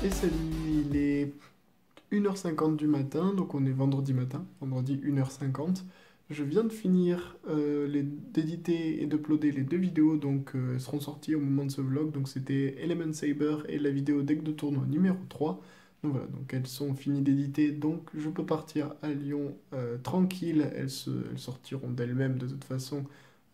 Et salut, il est 1h50 du matin, donc on est vendredi matin, vendredi 1h50. Je viens de finir d'éditer et d'uploader les deux vidéos, donc elles seront sorties au moment de ce vlog. Donc c'était Element Saber et la vidéo deck de tournoi numéro 3. Donc voilà, donc elles sont finies d'éditer, donc je peux partir à Lyon tranquille. Elles sortiront d'elles-mêmes de toute façon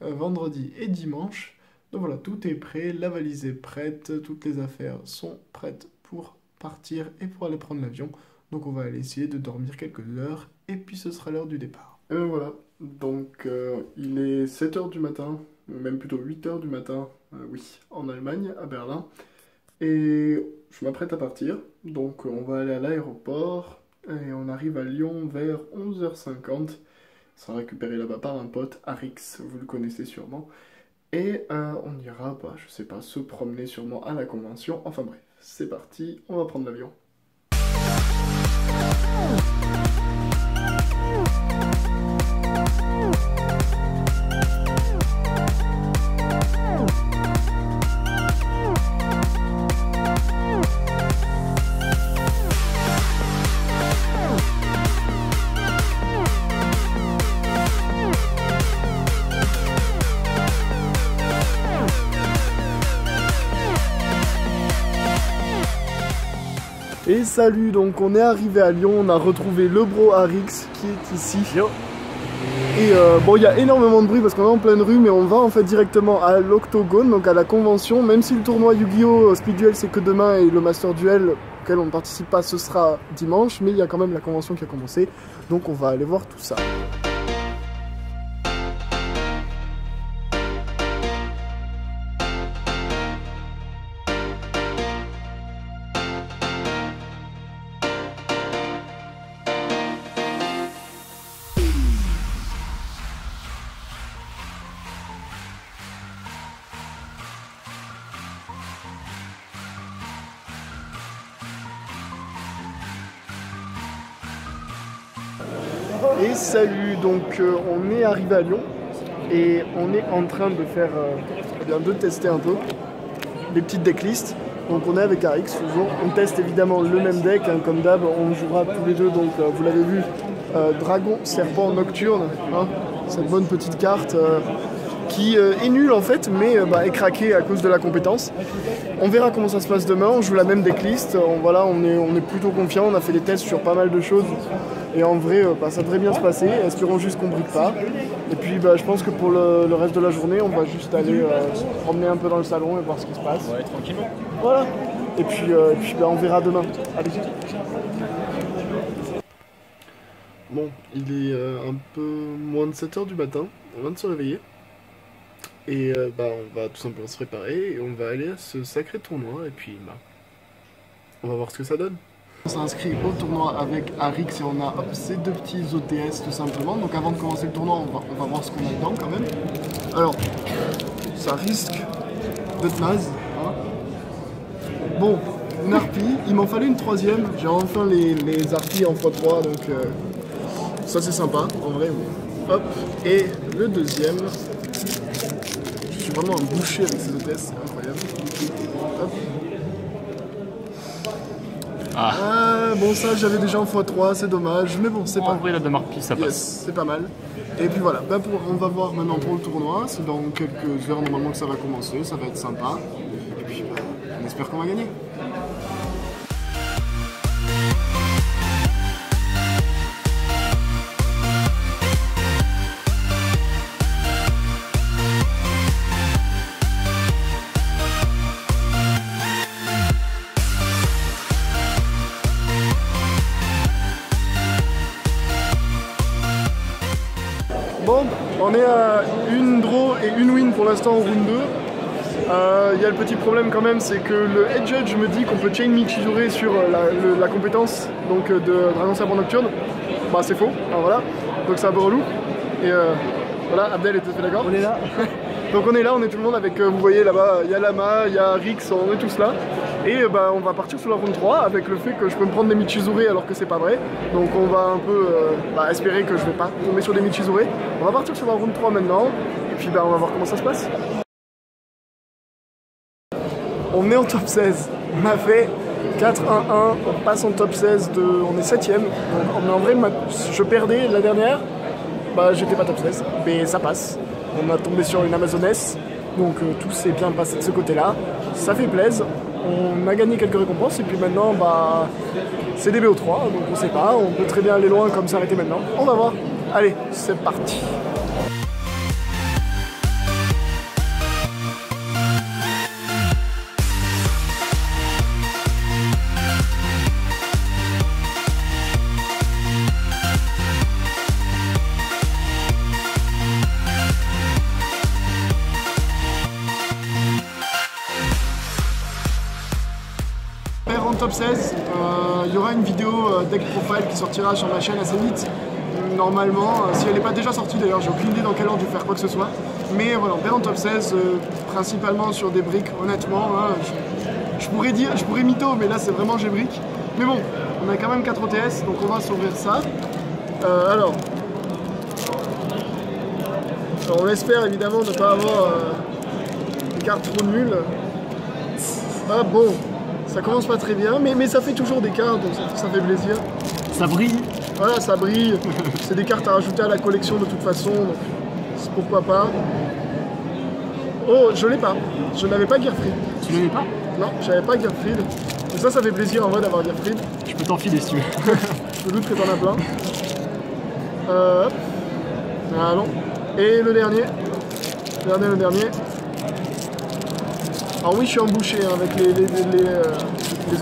vendredi et dimanche. Donc voilà, tout est prêt, la valise est prête, toutes les affaires sont prêtes pour partir et pour aller prendre l'avion. Donc on va aller essayer de dormir quelques heures et puis ce sera l'heure du départ. Et ben voilà, donc il est 7h du matin, ou même plutôt 8h du matin, oui, en Allemagne, à Berlin. Et je m'apprête à partir, donc on va aller à l'aéroport et on arrive à Lyon vers 11h50. On sera récupéré là-bas par un pote, Arix, vous le connaissez sûrement. Et on ira, je sais pas, se promener sûrement à la convention. Enfin bref, c'est parti, on va prendre l'avion. Et salut, donc on est arrivé à Lyon, on a retrouvé le bro Arix qui est ici. Yo. Et bon, il y a énormément de bruit parce qu'on est en pleine rue, mais on va en fait directement à l'Octogone, donc à la convention. Même si le tournoi Yu-Gi-Oh! Speed Duel c'est que demain et le Master Duel auquel on ne participe pas ce sera dimanche, mais il y a quand même la convention qui a commencé, donc on va aller voir tout ça. Et salut, donc on est arrivé à Lyon et on est en train de faire, de tester un peu les petites decklists. Donc on est avec Arix toujours, on teste évidemment le même deck, hein, comme d'hab, on jouera tous les deux, donc vous l'avez vu, Dragon, Serpent, Nocturne, hein, cette bonne petite carte qui est nulle en fait, mais est craquée à cause de la compétence. On verra comment ça se passe demain, on joue la même decklist, voilà, on est plutôt confiant, on a fait des tests sur pas mal de choses. Et en vrai, ça devrait bien se passer, espérons juste qu'on brille pas. Et puis je pense que pour le reste de la journée, on va juste aller se promener un peu dans le salon et voir ce qui se passe. Ouais, tranquillement. Voilà. Et puis, on verra demain. Allez. Bon, il est un peu moins de 7h du matin, on vient de se réveiller. Et on va tout simplement se préparer et on va aller à ce sacré tournoi et puis on va voir ce que ça donne. On s'est inscrit au tournoi avec Arix et on a ces deux petits OTS tout simplement. Donc avant de commencer le tournoi, on va voir ce qu'on a dedans quand même. Alors, ça risque d'être naze. Hein. Bon, une harpie, il m'en fallait une troisième. J'ai enfin les harpies en x3, donc ça c'est sympa en vrai. Hop, et le deuxième, je suis vraiment un boucher avec ces OTS, c'est incroyable. Hop. Bon ça j'avais déjà en x3, c'est dommage, mais bon c'est pas... En vrai la dame harpie ça passe. Yes, c'est pas mal. Et puis voilà, on va voir maintenant pour le tournoi, c'est dans quelques heures normalement que ça va commencer, ça va être sympa. Et puis on espère qu'on va gagner. Bon, on est à une draw et une win pour l'instant en round 2. Il y a le petit problème quand même, c'est que le head judge me dit qu'on peut chain Michizure sur la compétence donc, de Dragon Serpent Nocturne. Bah c'est faux, alors voilà, donc c'est un peu relou. Et voilà, Abdel était d'accord. On est là. Donc on est là, on est tout le monde avec, vous voyez là-bas, il y a Lama, il y a Rix, on est tous là. Et on va partir sur la round 3 avec le fait que je peux me prendre des Michizure alors que c'est pas vrai. Donc on va un peu espérer que je vais pas tomber sur des Michizure. On va partir sur la round 3 maintenant, et puis on va voir comment ça se passe. On est en top 16, on a fait 4-1-1, on passe en top 16, on est 7ème. Donc en vrai, je perdais la dernière, bah j'étais pas top 16, mais ça passe. On a tombé sur une Amazoness, donc tout s'est bien passé de ce côté-là. Ça fait plaisir, on a gagné quelques récompenses, et puis maintenant, bah c'est des BO3, donc on sait pas, on peut très bien aller loin comme s'arrêter maintenant. On va voir. Allez, c'est parti. En top 16, il y aura une vidéo deck profile qui sortira sur ma chaîne assez vite. Normalement, si elle n'est pas déjà sortie d'ailleurs, j'ai aucune idée dans quelle ordre je vais faire quoi que ce soit. Mais voilà, on perd en top 16, principalement sur des briques, honnêtement. Hein, je pourrais mytho, mais là c'est vraiment G-brick. Mais bon, on a quand même 4 OTS, donc on va s'ouvrir ça. Alors, on espère évidemment ne pas avoir des cartes trop nulles. Ah bon. Ça commence pas très bien, mais ça fait toujours des cartes, donc ça fait plaisir. Ça brille. Voilà, ça brille. C'est des cartes à rajouter à la collection de toute façon, donc pourquoi pas. Oh, je l'ai pas. Je n'avais pas Gearfried. Tu l'avais pas? Non, j'avais pas Gearfried. Et ça fait plaisir en vrai d'avoir Gearfried. Je peux t'enfiler si tu veux. Je doute que t'en as plein. Hop. Allons. Et le dernier. Le dernier. Alors oui, je suis embouché hein, avec les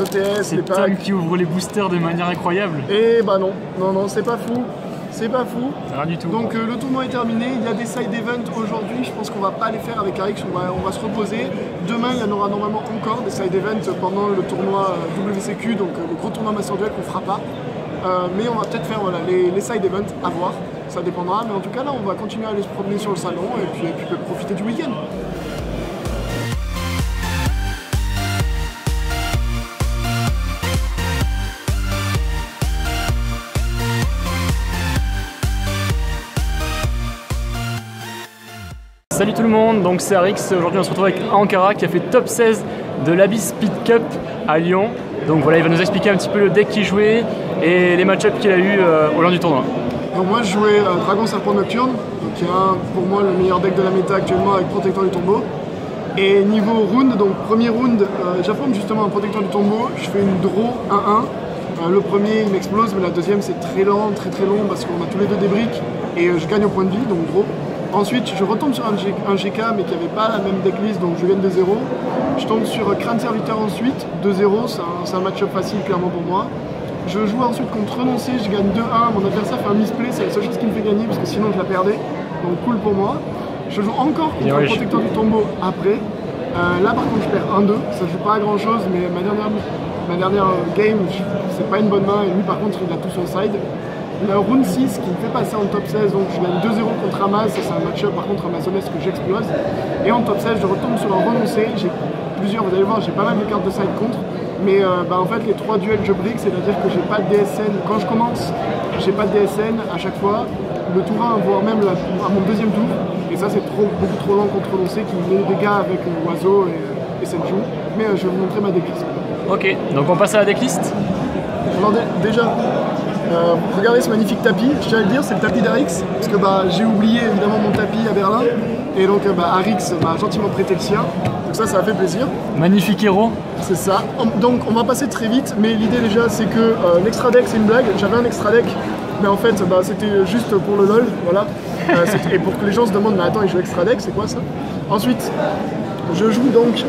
OTS, les packs. C'est Tom qui ouvre les boosters de manière incroyable. Et bah non, c'est pas fou. C'est pas fou. Rien du tout. Donc le tournoi est terminé, il y a des side events aujourd'hui, je pense qu'on va pas les faire avec Arix, on va se reposer. Demain, il y en aura normalement encore des side events pendant le tournoi WCQ, donc le gros tournoi Master Duel qu'on fera pas. Mais on va peut-être faire voilà, les side events, à voir, ça dépendra. Mais en tout cas là, on va continuer à aller se promener sur le salon et puis profiter du week-end. Salut tout le monde, donc c'est Arix. Aujourd'hui on se retrouve avec Ankara qui a fait top 16 de l'Abyss Speed Cup à Lyon. Donc voilà, il va nous expliquer un petit peu le deck qu'il jouait et les match-ups qu'il a eu au long du tournoi. Donc moi je jouais Dragon Serpent Nocturne, donc qui est pour moi le meilleur deck de la méta actuellement avec Protecteur du Tombeau. Et niveau round, donc premier round, j'affronte justement un Protecteur du Tombeau, je fais une draw 1-1. Le premier il m'explose, mais la deuxième c'est très lent, très long parce qu'on a tous les deux des briques et je gagne au point de vie, donc draw. Ensuite, je retombe sur un GK mais qui n'avait pas la même decklist, donc je gagne de 0. Je tombe sur Crâne Serviteur ensuite, 2-0, c'est un match-up facile clairement pour moi. Je joue ensuite contre Renoncé, je gagne 2-1, mon adversaire fait un misplay, c'est la seule chose qui me fait gagner parce que sinon je la perdais, donc cool pour moi. Je joue encore contre le Protecteur du Tombeau après. Là par contre je perds 1-2, ça joue pas à grand chose, mais ma dernière game, c'est pas une bonne main et lui par contre il a tout son side. Le round 6 qui me fait passer en top 16, donc je gagne 2-0 contre Amaz, ça c'est un match-up par contre Amazoness que j'explose. Et en top 16 je retombe sur un renoncé, j'ai plusieurs, vous allez voir, j'ai pas mal de cartes de side contre, mais en fait les 3 duels je brique, c'est-à-dire que j'ai pas de DSN, quand je commence, j'ai pas de DSN à chaque fois, le tour 1 voire même à mon deuxième tour, et ça c'est beaucoup trop lent contre renoncé qui me met des dégâts avec Oiseau et Senju, mais je vais vous montrer ma decklist. Ok, donc on passe à la decklist. Alors déjà, regardez ce magnifique tapis, je tiens à le dire, c'est le tapis d'Arix, parce que j'ai oublié évidemment mon tapis à Berlin, et donc Arix m'a gentiment prêté le sien, donc ça a fait plaisir. Magnifique héros. C'est ça, donc on va passer très vite, mais l'idée déjà c'est que l'extra deck c'est une blague, j'avais un extra deck, mais en fait c'était juste pour le lol, voilà, et pour que les gens se demandent, mais attends il joue extra deck, c'est quoi ça? Ensuite, je joue donc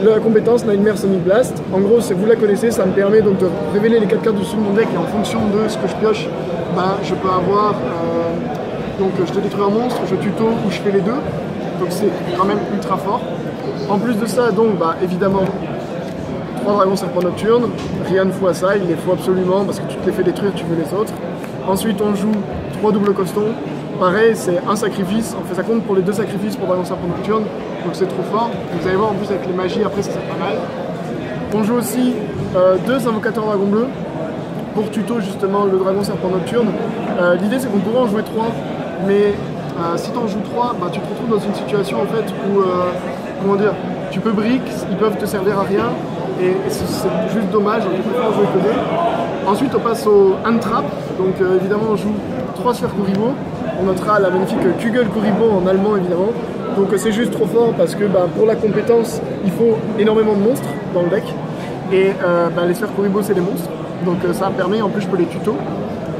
la compétence Nightmare Sonic Blast. En gros, vous la connaissez, ça me permet donc de révéler les 4 cartes du sous de mon deck et en fonction de ce que je pioche, je peux avoir donc je te détruis un monstre, je tuto ou je fais les deux. Donc c'est quand même ultra fort. En plus de ça, donc évidemment 3 dragons serpents nocturnes, rien ne fout à ça, il les faut absolument parce que tu te les fais détruire, tu veux les autres. Ensuite on joue 3 doubles costons. Pareil, c'est un sacrifice, en fait ça compte pour les 2 sacrifices pour Dragon Serpent Nocturne, donc c'est trop fort. Vous allez voir en plus avec les magies, après ça sert pas mal. On joue aussi 2 invocateurs dragons bleus pour tuto justement le Dragon Serpent Nocturne. L'idée c'est qu'on pourrait en jouer 3, mais si tu en joues 3, tu te retrouves dans une situation en fait où, comment dire, tu peux brick, ils peuvent te servir à rien, et c'est juste dommage, on peut pas jouer que 2. Ensuite on passe au hand trap, donc évidemment on joue 3 sphères Kuriboh, on notera la magnifique Kugel Kuriboh en allemand évidemment, donc c'est juste trop fort parce que pour la compétence il faut énormément de monstres dans le deck, et les sphères Kuriboh c'est des monstres, donc ça permet, en plus je peux les tuto.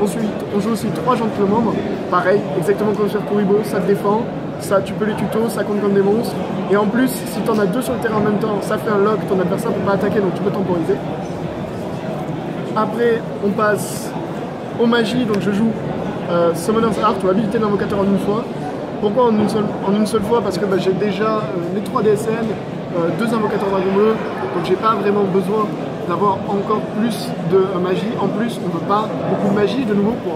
Ensuite on joue aussi 3 gentles membres, pareil, exactement comme sphère Kuriboh, ça te défend, ça tu peux les tutos, ça compte comme des monstres, et en plus si tu en as 2 sur le terrain en même temps, ça fait un lock, ton adversaire ne peut pas attaquer donc tu peux temporiser. Après on passe aux magies, donc je joue Summoner's Art ou habilité d'invocateur en une fois. Pourquoi en une seule fois? Parce que j'ai déjà les 3 DSN, 2 invocateurs dragon bleu, donc j'ai pas vraiment besoin d'avoir encore plus de magie. En plus on ne veut pas beaucoup de magie de nouveau pour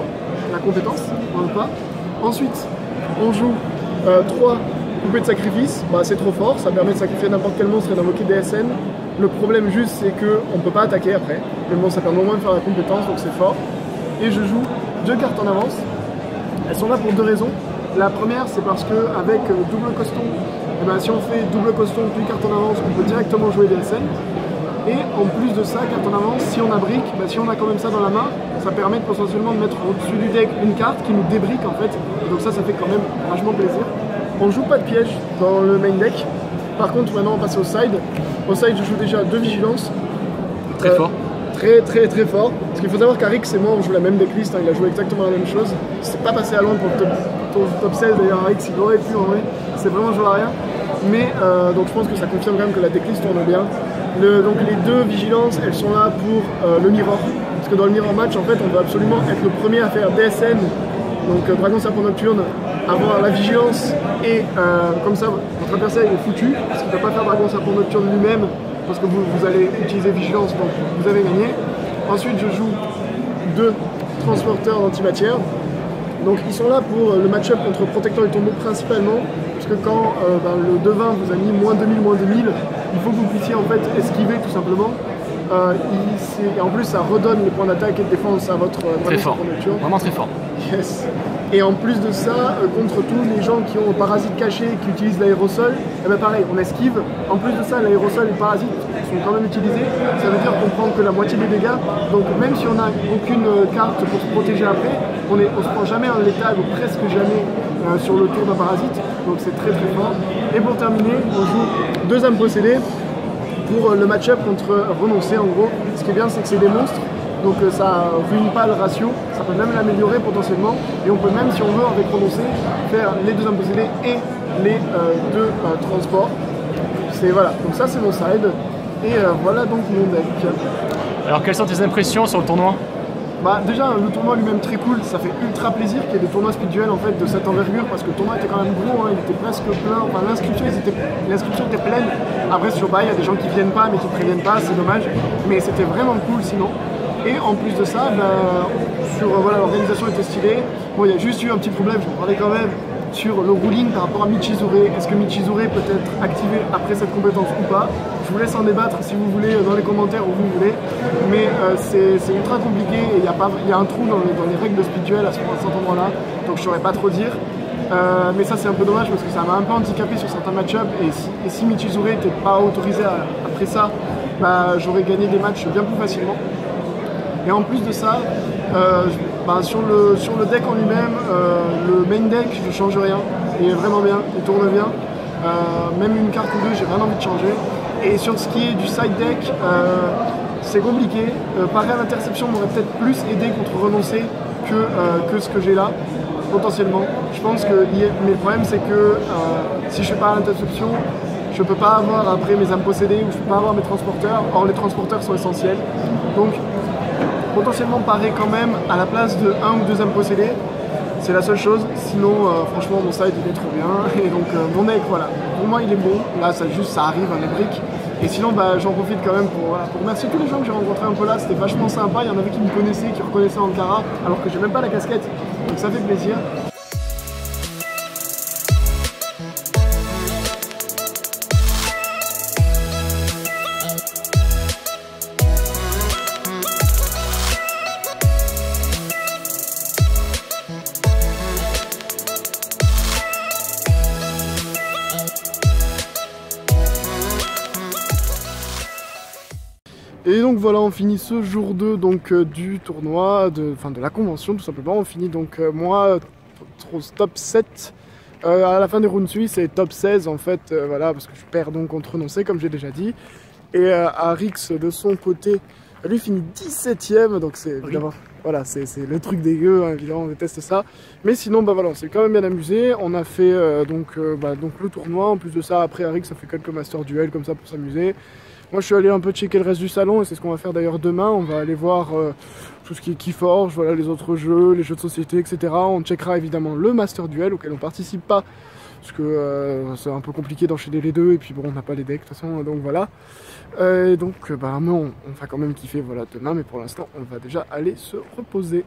la compétence, on ne veut pas. Ensuite on joue 3 poupées de sacrifice, c'est trop fort, ça permet de sacrifier n'importe quel monstre et d'invoquer DSN. Le problème juste c'est qu'on ne peut pas attaquer après, mais bon ça permet au moins de faire la compétence donc c'est fort. Et je joue 2 cartes en avance, elles sont là pour 2 raisons. La première c'est parce qu'avec double coston, si on fait double coston puis carte en avance, on peut directement jouer DSN. Et en plus de ça, carte en avance, si on a brique, si on a quand même ça dans la main, ça permet potentiellement de mettre au-dessus du deck une carte qui nous débrique en fait. Donc ça fait quand même vachement plaisir. On joue pas de piège dans le main deck. Par contre maintenant on passe au side. Au side je joue déjà 2 vigilances. Très fort. Très fort. Parce qu'il faut savoir qu'Arix et moi on joue la même decklist, il a joué exactement la même chose. C'est pas passé à loin pour le top 16 d'ailleurs, Arix il aurait pu en vrai. C'est vraiment joué à rien. Mais donc je pense que ça confirme quand même que la decklist tourne bien. Donc les 2 vigilances, elles sont là pour le mirror. Parce que dans le mirror match, en fait, on veut absolument être le premier à faire DSN, donc Dragon Serpent Nocturne, avoir la vigilance, et comme ça, votre adversaire il est foutu, parce qu'il ne peut pas faire Dragon Serpent Nocturne lui-même, parce que vous allez utiliser vigilance, donc vous avez gagné. Ensuite, je joue 2 transporteurs d'antimatière. Donc ils sont là pour le match-up contre Protecteur du Tombeau principalement, parce que quand le 2-20 vous a mis moins 2000, il faut que vous puissiez en fait esquiver tout simplement. Et en plus ça redonne les points d'attaque et de défense à votre très fort, vraiment très fort. Yes. Et en plus de ça, contre tous les gens qui ont parasite caché et qui utilisent l'aérosol, pareil, on esquive. En plus de ça, l'aérosol et le parasite sont quand même utilisés. Ça veut dire qu'on prend que la moitié des dégâts. Donc même si on n'a aucune carte pour se protéger après, on se prend jamais un létal ou presque jamais sur le tour d'un parasite. Donc c'est très fort. Et pour terminer, on joue 2 âmes possédées pour le match-up contre renoncer en gros. Ce qui est bien, c'est que c'est des monstres. Donc ça ruine pas le ratio, ça peut même l'améliorer potentiellement, et on peut même, si on veut, avec renoncer, faire les 2 âmes possédées et les 2 transports. Voilà, donc ça c'est mon side, et voilà donc mon deck. Alors quelles sont tes impressions sur le tournoi? Déjà le tournoi lui-même très cool, ça fait ultra plaisir qu'il y ait des tournois speed duel en fait de cette envergure, parce que le tournoi était quand même gros, il était presque plein, l'inscription était pleine. Après sur il y a des gens qui viennent pas mais qui préviennent pas, c'est dommage, mais c'était vraiment cool sinon. Et en plus de ça, l'organisation était stylée. Bon, il y a juste eu un petit problème, je vous parlais quand même, sur le ruling par rapport à Michizure. Est-ce que Michizure peut être activé après cette compétence ou pas? Je vous laisse en débattre si vous voulez dans les commentaires où vous voulez. Mais c'est ultra compliqué et il y a un trou dans les règles de speed duel à cet endroit-là. Donc je ne saurais pas trop dire. Mais ça c'est un peu dommage parce que ça m'a un peu handicapé sur certains match-ups. Et si Michizure n'était pas autorisé après ça, j'aurais gagné des matchs bien plus facilement. Et en plus de ça, sur le deck en lui-même, le main deck, je ne change rien. Il est vraiment bien, il tourne bien. Même une carte ou 2, j'ai rien envie de changer. Et sur ce qui est du side deck, c'est compliqué. Pareil à l'interception m'aurait peut-être plus aidé contre renoncer que ce que j'ai là, potentiellement. Je pense que, mais le problème c'est que si je ne fais pas l'interception, je ne peux pas avoir après mes âmes possédées ou je ne peux pas avoir mes transporteurs. Or les transporteurs sont essentiels. Donc potentiellement parer quand même à la place de 1 ou 2 âmes possédées, c'est la seule chose. Sinon franchement mon side il est trop bien, et donc mon deck voilà, pour moi il est bon. Là ça arrive les briques. Et sinon j'en profite quand même pour remercier tous les gens que j'ai rencontrés un peu là, c'était vachement sympa. Il y en avait qui me connaissaient, qui reconnaissaient Ankara alors que j'ai même pas la casquette, donc ça fait plaisir. Et donc voilà, on finit ce jour 2 donc, du tournoi, de la convention tout simplement. On finit donc moi, top 7. À la fin des rounds suisses, c'est top 16 en fait, voilà, parce que je perds donc contre Renoncé comme j'ai déjà dit. Et Arix de son côté, lui finit 17ème, donc c'est évidemment, voilà, c'est le truc dégueu, hein, évidemment on déteste ça. Mais sinon, bah voilà, on s'est quand même bien amusé. On a fait donc le tournoi, en plus de ça, après Arix a fait quelques master duels comme ça pour s'amuser. Moi je suis allé un peu checker le reste du salon et c'est ce qu'on va faire d'ailleurs demain. On va aller voir tout ce qui est Keyforge, voilà, les autres jeux, les jeux de société, etc. On checkera évidemment le master duel auquel on participe pas. Parce que c'est un peu compliqué d'enchaîner les deux et puis bon on n'a pas les decks de toute façon donc voilà. Et donc on va quand même kiffer voilà, demain mais pour l'instant on va déjà aller se reposer.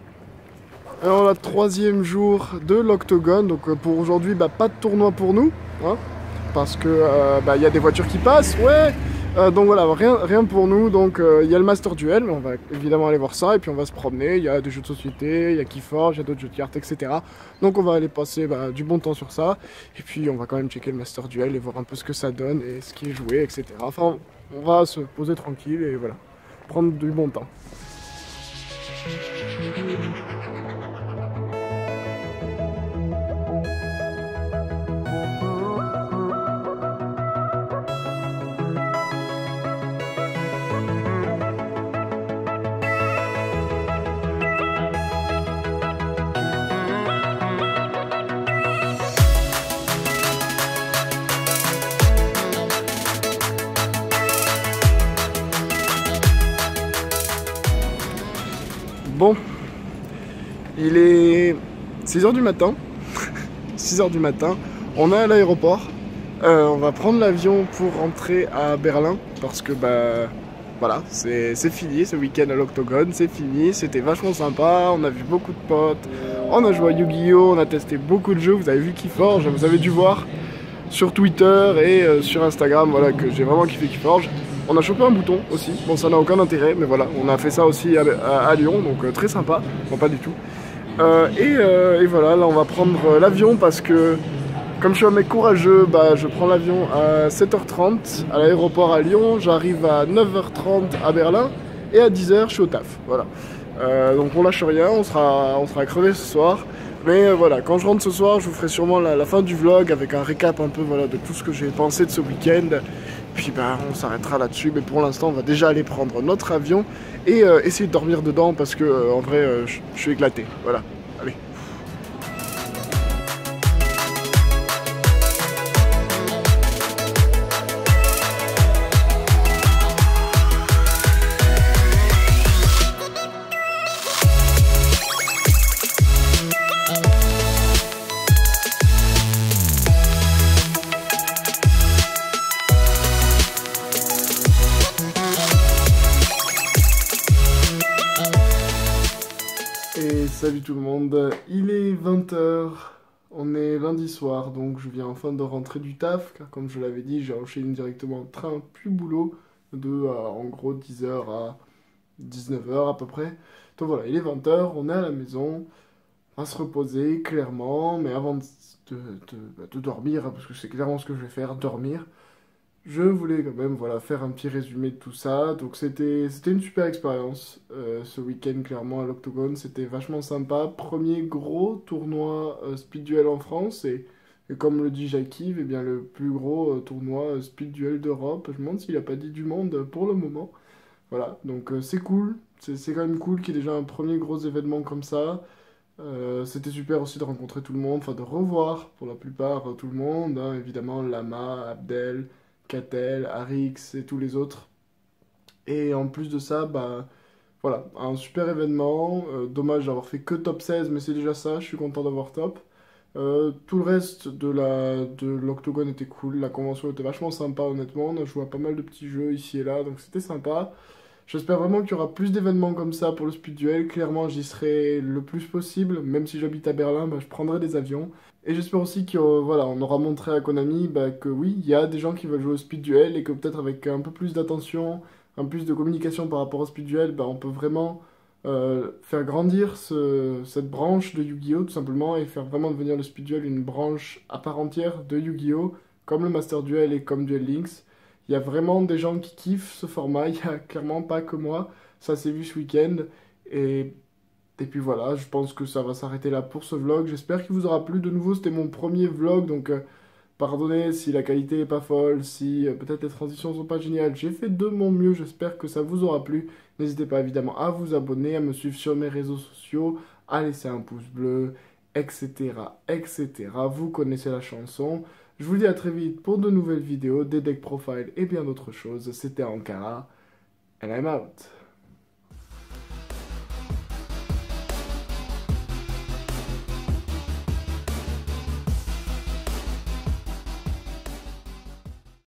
Alors le 3e jour de l'Octogone, donc pour aujourd'hui pas de tournoi pour nous, hein, parce que y a des voitures qui passent, ouais. Donc voilà, rien pour nous, donc il y a le Master Duel, mais on va évidemment aller voir ça, et puis on va se promener, il y a des jeux de société, il y a Keyforge, il y a d'autres jeux de cartes, etc. Donc on va aller passer du bon temps sur ça, et puis on va quand même checker le Master Duel et voir un peu ce que ça donne, et ce qui est joué, etc. Enfin, on va se poser tranquille, et voilà, prendre du bon temps. Bon, il est 6h du matin, 6h du matin, on est à l'aéroport, on va prendre l'avion pour rentrer à Berlin, parce que voilà, c'est fini ce week-end à l'Octogone, c'est fini, c'était vachement sympa, on a vu beaucoup de potes, on a joué à Yu-Gi-Oh, on a testé beaucoup de jeux, vous avez vu Keyforge, vous avez dû voir sur Twitter et sur Instagram, voilà, que j'ai vraiment kiffé Keyforge. On a chopé un bouton aussi, bon ça n'a aucun intérêt, mais voilà, on a fait ça aussi à Lyon, donc très sympa, bon pas du tout. Et voilà, là on va prendre l'avion parce que, comme je suis un mec courageux, je prends l'avion à 7h30 à l'aéroport à Lyon, j'arrive à 9h30 à Berlin, et à 10h je suis au taf, voilà. Donc on lâche rien, on sera crevé ce soir. Mais voilà, quand je rentre ce soir, je vous ferai sûrement la fin du vlog avec un récap un peu voilà, de tout ce que j'ai pensé de ce week-end. Puis on s'arrêtera là-dessus, mais pour l'instant on va déjà aller prendre notre avion et essayer de dormir dedans parce que en vrai je suis éclaté, voilà, allez. Et salut tout le monde, il est 20h, on est lundi soir, donc je viens enfin de rentrer du taf, car comme je l'avais dit, j'ai enchaîné directement en train plus boulot, de en gros 10h à 19h à peu près. Donc voilà, il est 20h, on est à la maison, on va se reposer clairement, mais avant de dormir, hein, parce que c'est clairement ce que je vais faire, dormir. Je voulais quand même voilà, faire un petit résumé de tout ça. Donc c'était une super expérience ce week-end clairement à l'Octogone. C'était vachement sympa. Premier gros tournoi Speed Duel en France. Et comme le dit Jacques-Yves, eh bien, le plus gros tournoi Speed Duel d'Europe. Je me demande s'il n'a pas dit du monde pour le moment. Voilà, donc c'est cool. C'est quand même cool qu'il y ait déjà un premier gros événement comme ça. C'était super aussi de rencontrer tout le monde, enfin de revoir pour la plupart tout le monde, hein, évidemment Lama, Abdel, Catel, Arix et tous les autres. Et en plus de ça, voilà, un super événement. Dommage d'avoir fait que top 16, mais c'est déjà ça, je suis content d'avoir top. Tout le reste de l'Octogone était cool, la convention était vachement sympa honnêtement, on a joué à pas mal de petits jeux ici et là, donc c'était sympa. J'espère vraiment qu'il y aura plus d'événements comme ça pour le Speed Duel. Clairement, j'y serai le plus possible. Même si j'habite à Berlin, je prendrai des avions. Et j'espère aussi qu'on voilà, on aura montré à Konami que oui, il y a des gens qui veulent jouer au Speed Duel et que peut-être avec un peu plus d'attention, un peu plus de communication par rapport au Speed Duel, on peut vraiment faire grandir cette branche de Yu-Gi-Oh! Tout simplement et faire vraiment devenir le Speed Duel une branche à part entière de Yu-Gi-Oh! Comme le Master Duel et comme Duel Links. Il y a vraiment des gens qui kiffent ce format, il y a clairement pas que moi. Ça s'est vu ce week-end. Et, et puis voilà, je pense que ça va s'arrêter là pour ce vlog. J'espère qu'il vous aura plu. De nouveau, c'était mon premier vlog, donc pardonnez si la qualité est pas folle, si peut-être les transitions sont pas géniales. J'ai fait de mon mieux, j'espère que ça vous aura plu. N'hésitez pas évidemment à vous abonner, à me suivre sur mes réseaux sociaux, à laisser un pouce bleu, etc. etc. Vous connaissez la chanson. Je vous dis à très vite pour de nouvelles vidéos, des deck profiles et bien d'autres choses. C'était Ankara, and I'm out.